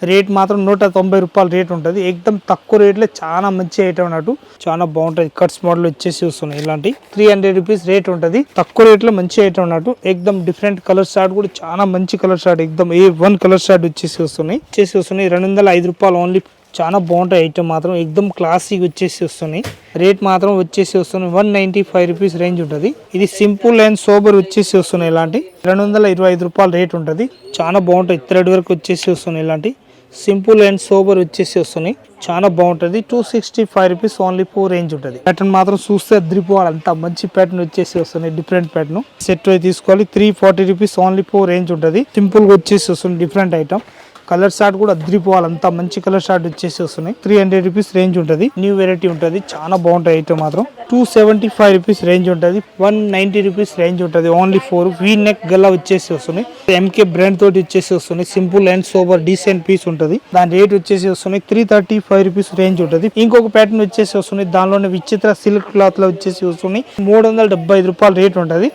Rate మాత్రం 190 రూపాయలు rate ఉంటుంది. ఎక్దమ్ తక్కువ రేట్లో చాలా మంచి ఐటమ్ అన్నట్టు, చాలా బాగుంటుంది. కట్స్ మోడల్ వచ్చేసి వస్తున్నాయి. ఇలాంటి 300 రూపీస్ రేట్ ఉంటుంది. తక్కువ రేట్లో మంచి ఐటమ్ అన్నట్టు. ఎక్దమ్ డిఫరెంట్ కలర్ షార్ట్ కూడా చాలా మంచి కలర్ షార్ట్, ఎక్దమ్ A1 కలర్ షార్ట్ వచ్చేసి వస్తున్నాయి. 205 రూపాయలు ఓన్లీ. చాలా బాగుంటాయి ఐటమ్ మాత్రం, ఎక్దమ్ క్లాసిక్ వచ్చేసి వస్తున్నాయి. రేట్ మాత్రం వచ్చేసి వస్తున్నాయి 195 రూపీస్ రేంజ్ ఉంటుంది. ఇది సింపుల్ అండ్ సోబర్ వచ్చేసి వస్తున్నాయి. ఇలాంటి 225 రూపాయలు రేట్ ఉంటుంది. చాలా బాగుంటాయి. థ్రెడ్ వర్క్ వచ్చేసి వస్తున్నాయి. ఇలాంటి సింపుల్ అండ్ సోబర్ వచ్చేసి వస్తున్నాయి. చాలా బాగుంటుంది. 265 రూపీస్ ఓన్లీ 4 రేంజ్ ఉంటుంది. ప్యాటర్న్ మాత్రం చూస్తే అద్రిపోవాలి, అంత మంచి ప్యాటర్న్ వచ్చేసి వస్తున్నాయి. డిఫరెంట్ ప్యాటర్న్ సెట్ తీసుకోవాలి. 340 రూపీస్ ఓన్లీ 4 రేంజ్ ఉంటుంది. సింపుల్ గా వచ్చేసి వస్తుంది. Different item. కలర్ షార్ట్ కూడా అద్రిపోవాలి, అంత మంచి కలర్ షార్ట్ వచ్చేసి వస్తున్నాయి. 300 రూపీస్ రేంజ్ ఉంటుంది. న్యూ వెరైటీ ఉంటుంది. చాలా బాగుంటాయి ఐటమ్ మాత్రం. 275 రూపీస్ రేంజ్ ఉంటుంది. 190 రూపీస్ రేంజ్ ఉంటుంది. ఓన్లీ 4 వీ నెక్ గల్లా వచ్చేసి వస్తున్నాయి. ఎంకే బ్రాండ్ తోటి వచ్చేసి వస్తున్నాయి. Simple and sober decent piece ఉంటుంది. దాని రేట్ వచ్చేసి వస్తున్నాయి 335 రూపీస్ రేంజ్ ఉంటుంది. ఇంకొక ప్యాటర్న్ వచ్చేసి వస్తున్నాయి. దానిలోనే విచిత్ర సిల్క్ క్లాత్ లో వచ్చేసి వస్తున్నాయి. 375 రూపాయలు రేట్ ఉంటుంది.